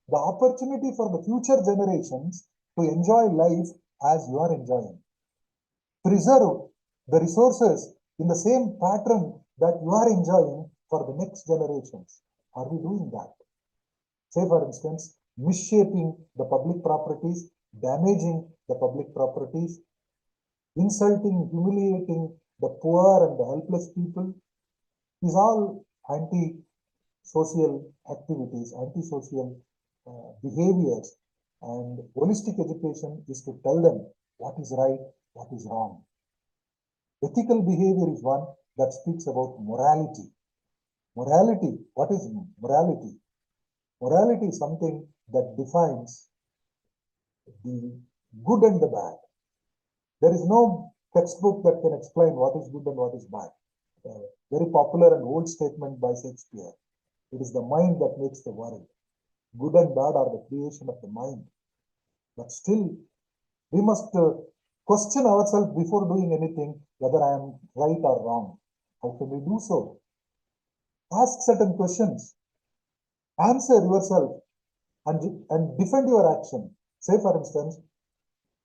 the opportunity for the future generations to enjoy life as you are enjoying. Preserve the resources in the same pattern that you are enjoying for the next generations. Are we doing that? Say, for instance, misshaping the public properties, damaging the public properties, insulting, humiliating the poor and the helpless people is all anti-social activities, anti-social behaviors. And holistic education is to tell them what is right, what is wrong. Ethical behavior is one that speaks about morality. Morality, what is morality? Morality is something that defines the good and the bad. There is no textbook that can explain what is good and what is bad. Very popular and old statement by Shakespeare. It is the mind that makes the world. Good and bad are the creation of the mind. But still, we must question ourselves before doing anything, whether I am right or wrong. How can we do so? Ask certain questions. Answer yourself and defend your action. Say, for instance,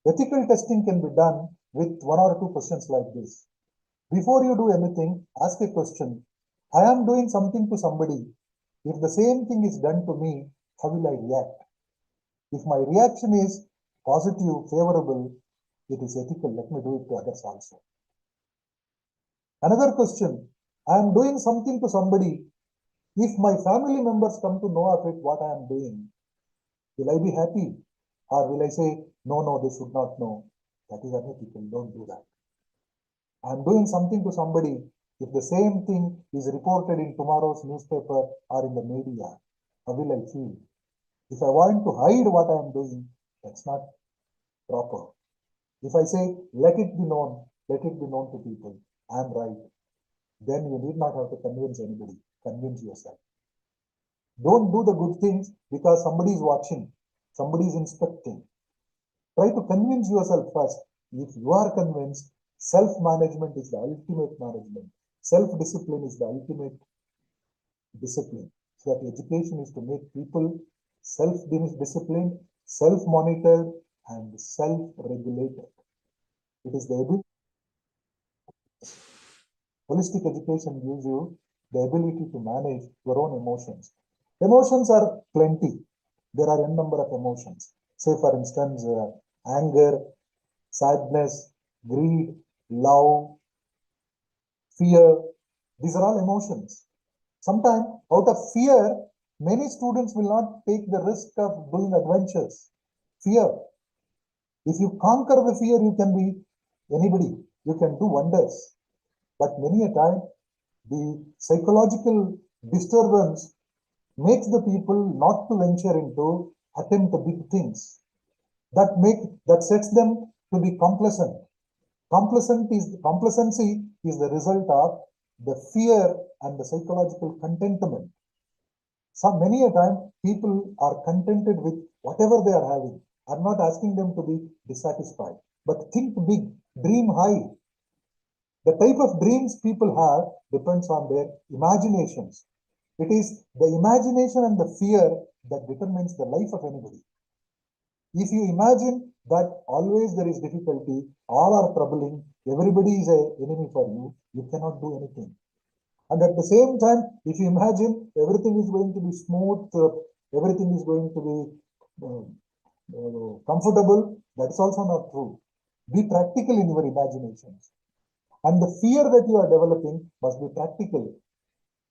ethical testing can be done with one or two questions like this. Before you do anything, ask a question. I am doing something to somebody. If the same thing is done to me, how will I react? If my reaction is positive, favorable, it is ethical. Let me do it to others also. Another question. I am doing something to somebody. If my family members come to know of it, what I am doing, will I be happy? Or will I say, no, they should not know. That is unethical. Don't do that. I am doing something to somebody. If the same thing is reported in tomorrow's newspaper or in the media, how will I feel? If I want to hide what I am doing, that's not proper. If I say, let it be known to people, I am right, then you need not have to convince anybody, convince yourself. Don't do the good things because somebody is watching, somebody is inspecting. Try to convince yourself first. If you are convinced, self-management is the ultimate management. Self-discipline is the ultimate discipline. So that education is to make people self-disciplined, self-monitored, and self-regulated. It is the ability. Holistic education gives you the ability to manage your own emotions. Emotions are plenty. There are n number of emotions. Say, for instance, anger, sadness, greed, love, fear. These are all emotions. Sometimes, out of fear, many students will not take the risk of doing adventures. Fear. If you conquer the fear, you can be anybody. You can do wonders. But many a time, the psychological disturbance makes the people not to venture into attempt the big things. That sets them to be complacent. Complacency is the result of the fear and the psychological contentment. Many a time people are contented with whatever they are having. I'm not asking them to be dissatisfied, but think big, dream high. The type of dreams people have depends on their imaginations. It is the imagination and the fear that determines the life of anybody. If you imagine that always there is difficulty, all are troubling, everybody is an enemy for you, you cannot do anything. And at the same time, if you imagine everything is going to be smooth, everything is going to be comfortable, that's also not true. Be practical in your imaginations. And the fear that you are developing must be practical.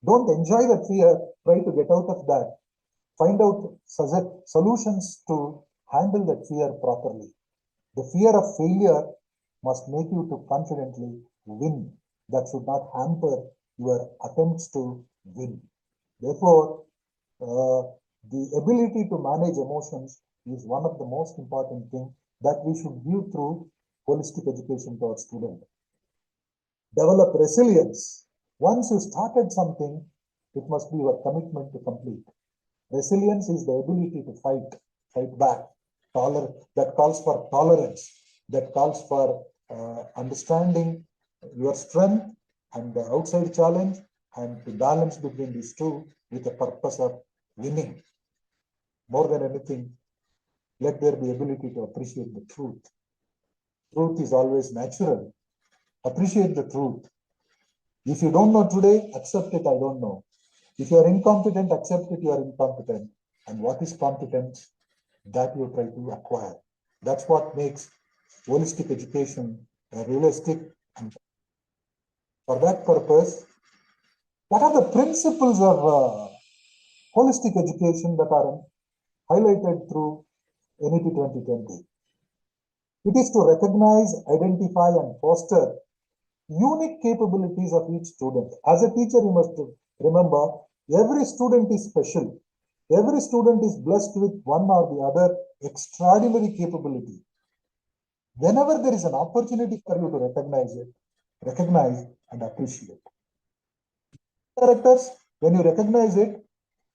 Don't enjoy that fear, try to get out of that. Find out solutions to handle that fear properly. The fear of failure must make you to confidently win. That should not hamper your attempts to win. Therefore, the ability to manage emotions is one of the most important things that we should give through holistic education to our students. Develop resilience. Once you started something, it must be your commitment to complete. Resilience is the ability to fight back. That calls for tolerance, that calls for understanding your strength and the outside challenge, and to balance between these two with the purpose of winning. More than anything, let there be ability to appreciate the truth. Truth is always natural. Appreciate the truth. If you don't know today, accept it, I don't know. If you are incompetent, accept it, you are incompetent. And what is competence? That you try to acquire. That's what makes holistic education realistic. And for that purpose, what are the principles of holistic education that are highlighted through NEP 2020? It is to recognize, identify, and foster unique capabilities of each student. As a teacher, you must remember, every student is special. Every student is blessed with one or the other extraordinary capability. Whenever there is an opportunity for you to recognize and appreciate. Characters, when you recognize it,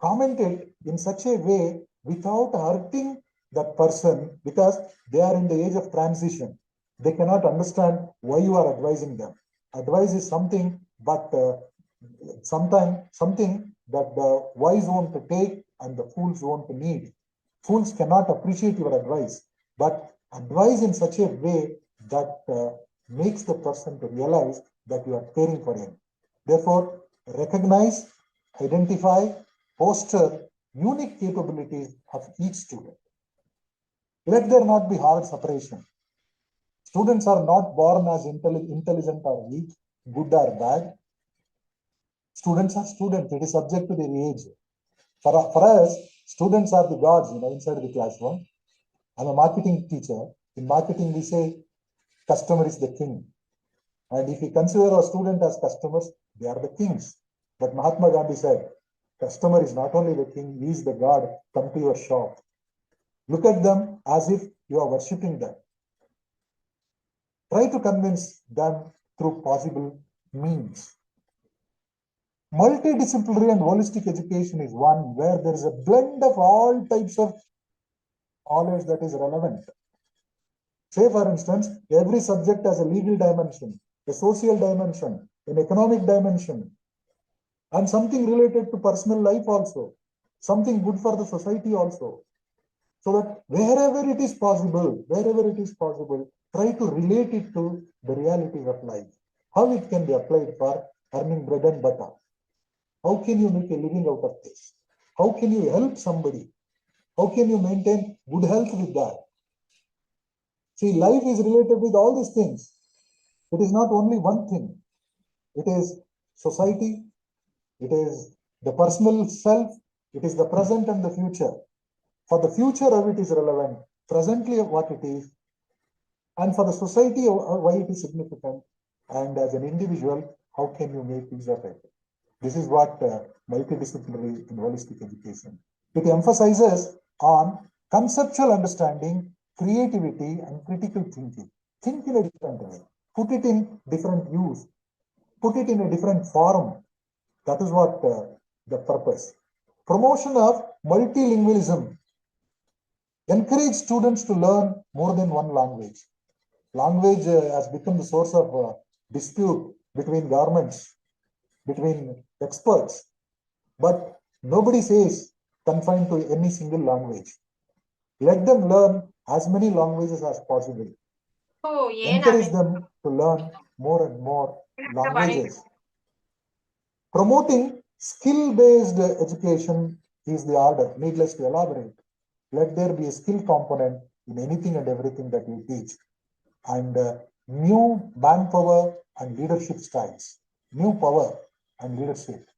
comment it in such a way without hurting that person, because they are in the age of transition. They cannot understand why you are advising them. Advice is something, but sometimes something that the wise want to take and the fools want to need. Fools cannot appreciate your advice, but advise in such a way that makes the person to realize that you are caring for him. Therefore, recognize, identify, foster unique capabilities of each student. Let there not be hard separation. Students are not born as intelligent or weak, good or bad. Students are students. It is subject to their age. For us, students are the gods, inside the classroom. I'm a marketing teacher. In marketing, we say customer is the king. And if we consider our student as customers, they are the kings. But Mahatma Gandhi said, Customer is not only the king, he is the god. Come to your shop. Look at them as if you are worshipping them. Try to convince them through possible means. Multidisciplinary and holistic education is one where there is a blend of all types of knowledge that is relevant. Say, for instance, every subject has a legal dimension, a social dimension, an economic dimension, and something related to personal life also, something good for the society also. So that wherever it is possible, try to relate it to the realities of life. How it can be applied for earning bread and butter. How can you make a living out of this? How can you help somebody? How can you maintain good health with that? See, life is related with all these things. It is not only one thing. It is society, it is the personal self, it is the present and the future. For the future, how it is relevant, presently what it is, and for the society, why it is significant, and as an individual, how can you make use of it? This is what multidisciplinary and holistic education. It emphasizes on conceptual understanding, creativity, and critical thinking. Think in a different way. Put it in different use. Put it in a different form. That is what the purpose. Promotion of multilingualism. Encourage students to learn more than one language. Language has become the source of dispute between governments, between experts, but nobody says confined to any single language. Let them learn as many languages as possible. Encourage them to learn more and more languages. Promoting skill-based education is the order, needless to elaborate. Let there be a skill component in anything and everything that we teach. And new manpower and leadership styles, new power and leadership.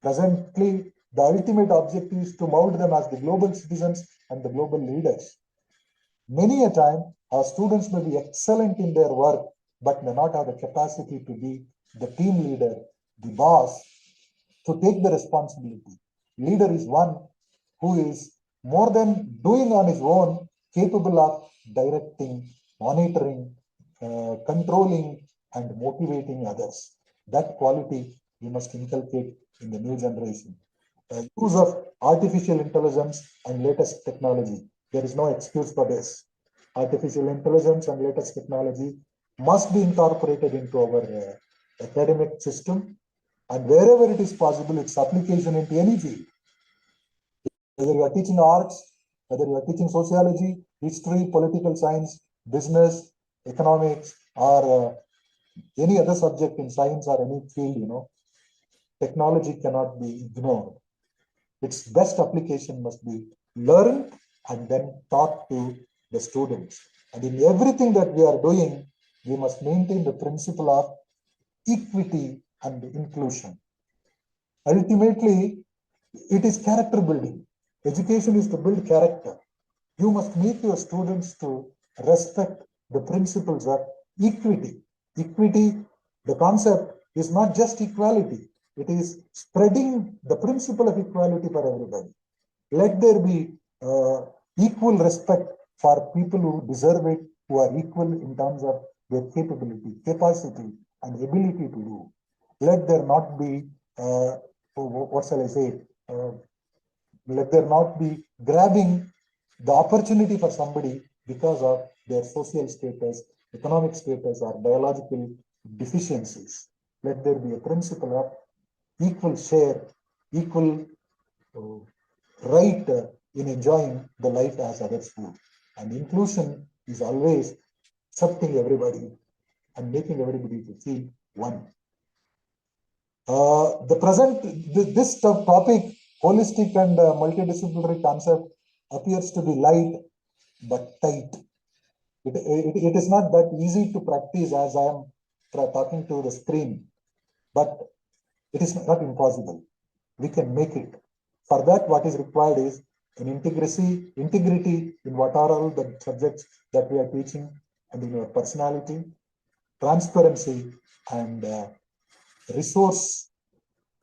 Presently, the ultimate objective is to mold them as the global citizens and the global leaders. Many a time, our students may be excellent in their work, but may not have the capacity to be the team leader, the boss, to take the responsibility. Leader is one who is more than doing on his own, capable of directing, monitoring, controlling, and motivating others. That quality we must inculcate in the new generation. Use of artificial intelligence and latest technology. There is no excuse for this. Artificial intelligence and latest technology must be incorporated into our academic system, and wherever it is possible, its application into any field. Whether you are teaching arts, whether you are teaching sociology, history, political science, business, economics, or any other subject in science or any field, technology cannot be ignored. Its best application must be learned and then taught to the students. And in everything that we are doing, we must maintain the principle of equity and inclusion. Ultimately, it is character building. Education is to build character. You must make your students to respect the principles of equity. Equity, the concept is not just equality. It is spreading the principle of equality for everybody. Let there be equal respect for people who deserve it, who are equal in terms of their capability, capacity, and ability to do. Let there not be, what shall I say, let there not be grabbing the opportunity for somebody because of their social status, economic status, or biological deficiencies. Let there be a principle of equal share, equal right in enjoying the life as others do. And inclusion is always accepting everybody and making everybody to feel one. This topic, holistic and multidisciplinary concept, appears to be light but tight. It is not that easy to practice as I am talking to the screen, but it is not impossible. We can make it. For that, what is required is an integrity in what are all the subjects that we are teaching, and in your personality, transparency, and resource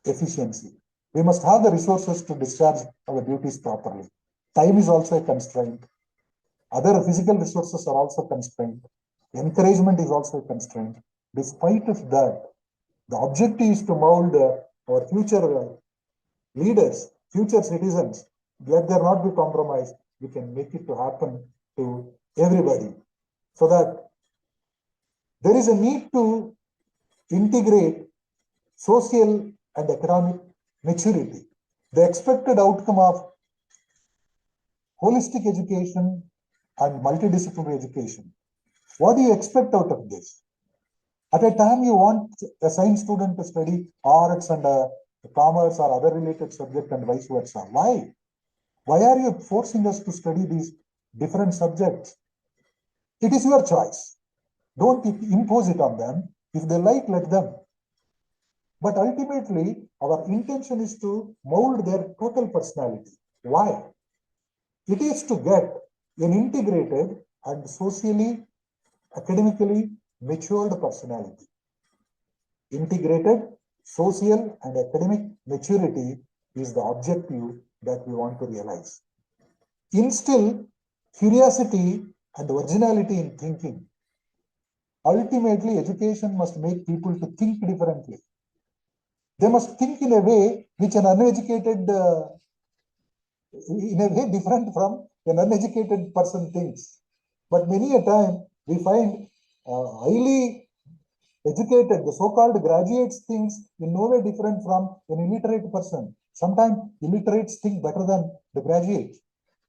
efficiency. We must have the resources to discharge our duties properly. Time is also a constraint. Other physical resources are also constrained. Encouragement is also a constraint. Despite of that, the objective is to mold our future leaders, future citizens. Let there not be compromise. We can make it to happen to everybody. So that there is a need to integrate social and economic maturity. The expected outcome of holistic education and multidisciplinary education. What do you expect out of this? At a time you want a science student to study arts and commerce or other related subject and vice versa. Why? Why are you forcing us to study these different subjects? It is your choice. Don't impose it on them. If they like, let them. But ultimately, our intention is to mold their total personality. Why? It is to get an integrated and socially, academically matured personality. Integrated social and academic maturity is the objective that we want to realize. Instill curiosity and originality in thinking. Ultimately, education must make people to think differently. They must think in a way which an uneducated, in a way different from an uneducated person thinks. But many a time we find highly educated, the so-called graduates thinks in no way different from an illiterate person. Sometimes illiterates think better than the graduate.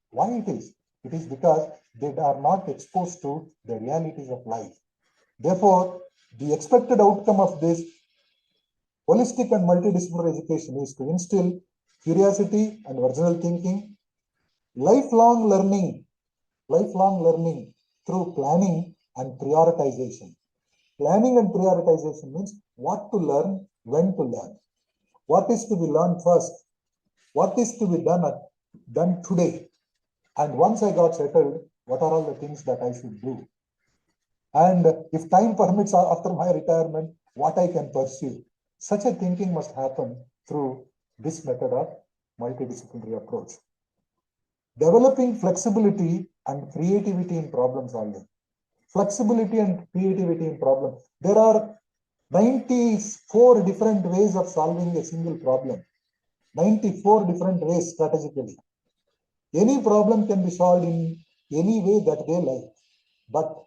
Why it is? It is because they are not exposed to the realities of life. Therefore, the expected outcome of this holistic and multidisciplinary education is to instill curiosity and original thinking, lifelong learning through planning and prioritization. Planning and prioritization means what to learn, when to learn, what is to be learned first, what is to be done today, and once I got settled, what are all the things that I should do, and if time permits after my retirement, what I can pursue. Such a thinking must happen through this method of multidisciplinary approach. Developing flexibility and creativity in problem solving. Flexibility and creativity in problem. There are 94 different ways of solving a single problem. 94 different ways strategically. Any problem can be solved in any way that they like. But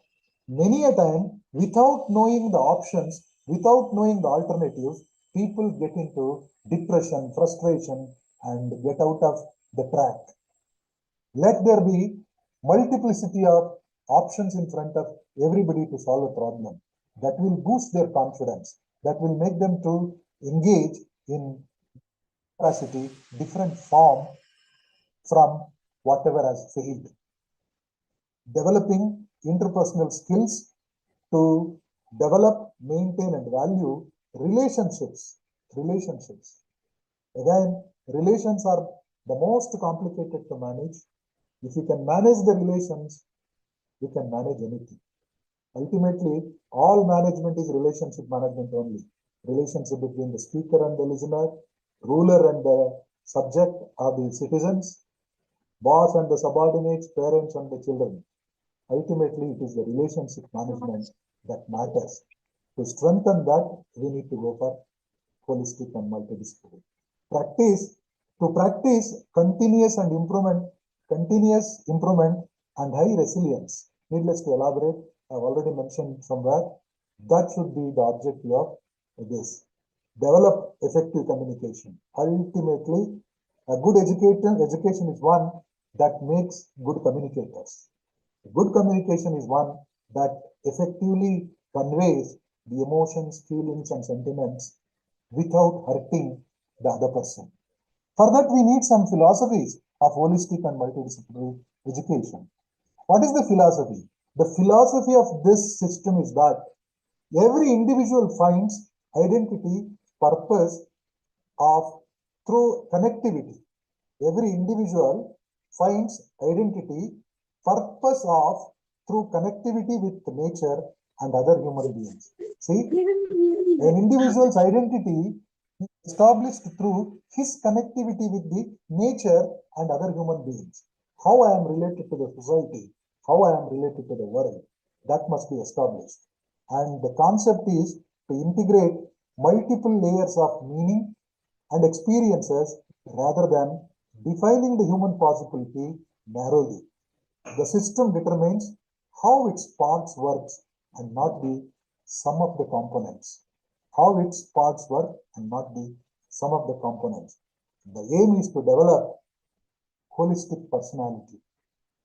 many a time, without knowing the options, without knowing the alternatives, people get into depression, frustration, and get out of the track. Let there be multiplicity of options in front of everybody to solve a problem. That will boost their confidence. That will make them to engage in capacity, different form from whatever has failed. Developing interpersonal skills to develop, maintain, and value relationships. Again, relations are the most complicated to manage. If you can manage the relations, you can manage anything. Ultimately, all management is relationship management only. Relationship between the speaker and the listener, ruler and the subject are the citizens, boss and the subordinates, parents and the children. Ultimately, it is the relationship management that matters. To strengthen that, we need to go for holistic and multidisciplinary. To practice continuous improvement and high resilience. Needless to elaborate, I've already mentioned somewhere, that should be the objective of this. Develop effective communication. Ultimately, a good education is one that makes good communicators. Good communication is one that effectively conveys the emotions, feelings, and sentiments without hurting the other person. For that, we need some philosophies of holistic and multidisciplinary education. What is the philosophy? The philosophy of this system is that every individual finds identity, purpose through connectivity. Every individual finds identity, purpose through connectivity with nature and other human beings. See, an individual's identity established through his connectivity with the nature and other human beings. How I am related to the society, how I am related to the world, that must be established. And the concept is to integrate multiple layers of meaning and experiences rather than defining the human possibility narrowly. The system determines how its parts work and not the sum of the components. How its parts work and not the sum of the components. The aim is to develop holistic personality.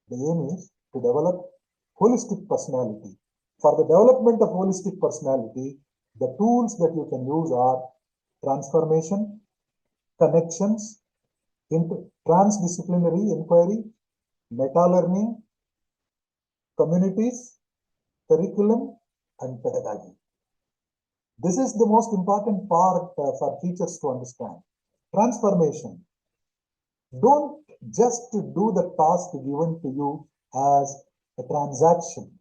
The aim is to develop holistic personality. For the development of holistic personality, the tools that you can use are transformation, connections, transdisciplinary inquiry, meta-learning, communities, curriculum, and pedagogy. This is the most important part for teachers to understand. Transformation. Don't just do the task given to you as a transaction.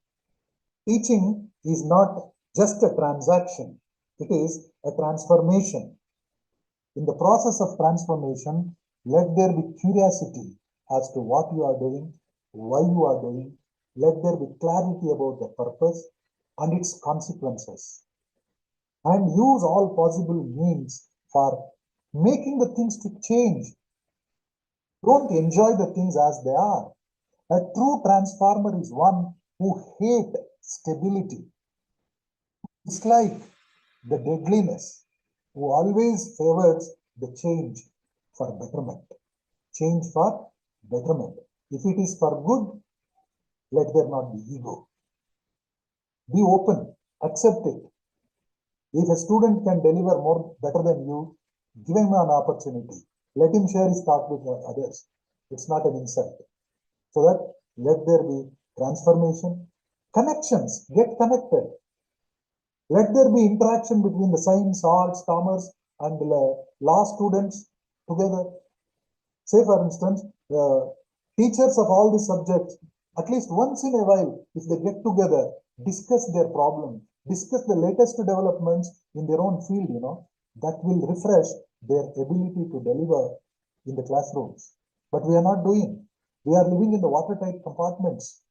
Teaching is not just a transaction. It is a transformation. In the process of transformation, let there be curiosity as to what you are doing, why you are doing. Let there be clarity about the purpose and its consequences. And use all possible means for making the things to change. Don't enjoy the things as they are. A true transformer is one who hates stability, dislike the deadliness, who always favors the change for betterment. Change for betterment. If it is for good, let there not be ego. Be open, accept it. If a student can deliver more better than you, give him an opportunity. Let him share his thought with others. It's not an insult. So that let there be transformation. Connections, get connected. Let there be interaction between the science, arts, commerce, and the law students together. Say, for instance, teachers of all these subjects, at least once in a while, if they get together, discuss their problem, discuss the latest developments in their own field, that will refresh their ability to deliver in the classrooms. But we are not doing. We are living in the watertight compartments.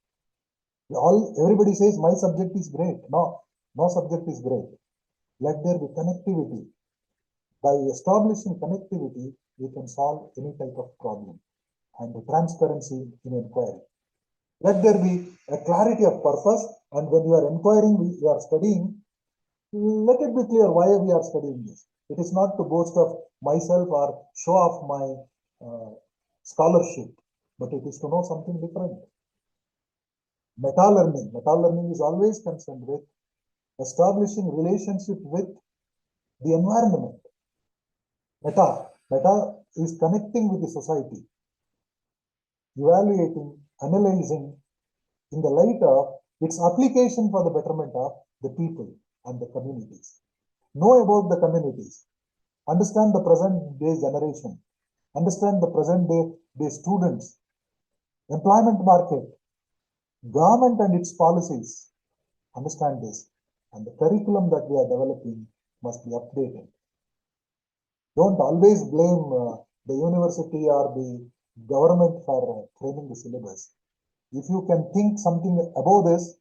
Everybody says my subject is great. No subject is great. Let there be connectivity. By establishing connectivity, we can solve any type of problem. And the transparency in inquiry. Let there be a clarity of purpose, and when you are inquiring, you are studying, let it be clear why we are studying this. It is not to boast of myself or show off my scholarship, but it is to know something different. Meta-learning is always concerned with establishing relationship with the environment. Meta is connecting with the society, evaluating, analyzing in the light of its application for the betterment of the people and the communities. Know about the communities. Understand the present day generation. Understand the present day students. Employment market. Government and its policies. Understand this. And the curriculum that we are developing must be updated. Don't always blame the university or the government for training the syllabus. If you can think something above this,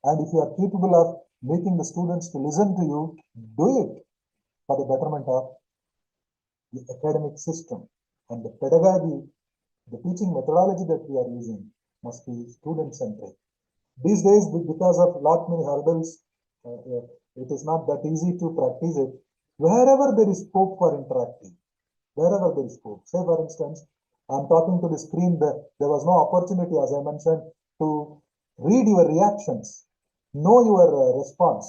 and if you are capable of making the students to listen to you, do it for the betterment of the academic system. And the pedagogy, the teaching methodology that we are using must be student-centric. These days, because of lot many hurdles, it is not that easy to practice it. Wherever there is scope for interacting, wherever there is scope. Say, for instance, I'm talking to the screen, there was no opportunity, as I mentioned, to read your reactions, know your response.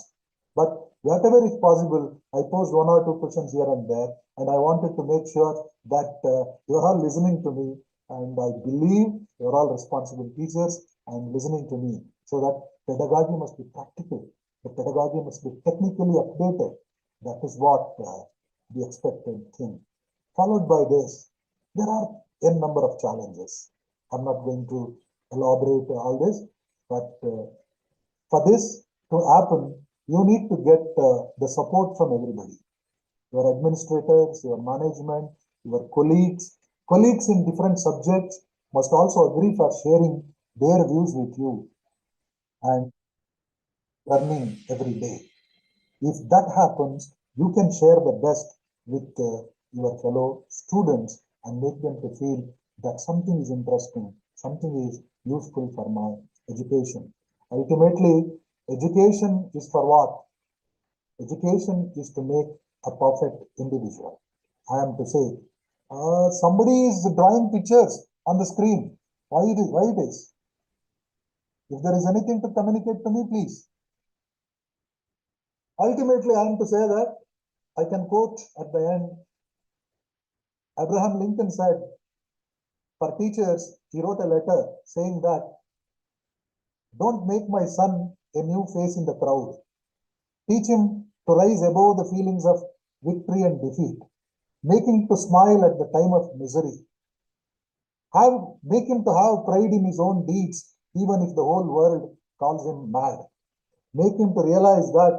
But whatever is possible, I posed 1 or 2 questions here and there, and I wanted to make sure that you are all listening to me, and I believe you are all responsible teachers and listening to me. So that pedagogy must be practical. The pedagogy must be technically updated. That is what the expected thing. Followed by this, there are n number of challenges. I'm not going to elaborate all this, but for this to happen, you need to get the support from everybody. your administrators, your management, your colleagues in different subjects must also agree for sharing their views with you and learning every day. If that happens, you can share the best with your fellow students and make them to feel that something is interesting, something is useful for my education. Ultimately, education is for what? Education is to make a perfect individual. I am to say, somebody is drawing pictures on the screen. Why it is? If there is anything to communicate to me, please. Ultimately, I am to say that I can quote at the end. Abraham Lincoln said, for teachers, he wrote a letter saying that, don't make my son a new face in the crowd. Teach him to rise above the feelings of victory and defeat. Make him to smile at the time of misery. Make him to have pride in his own deeds, even if the whole world calls him mad. Make him to realize that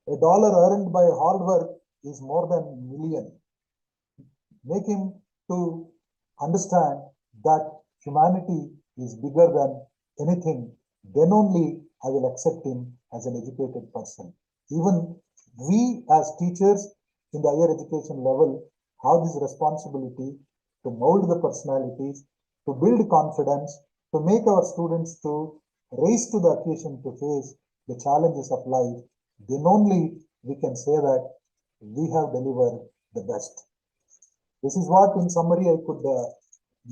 $1 earned by hard work is more than a million. Make him to understand that humanity is bigger than anything. Then only I will accept him as an educated person. Even we as teachers in the higher education level have this responsibility to mold the personalities, to build confidence, to make our students to rise to the occasion to face the challenges of life. Then only we can say that we have delivered the best. This is what in summary I could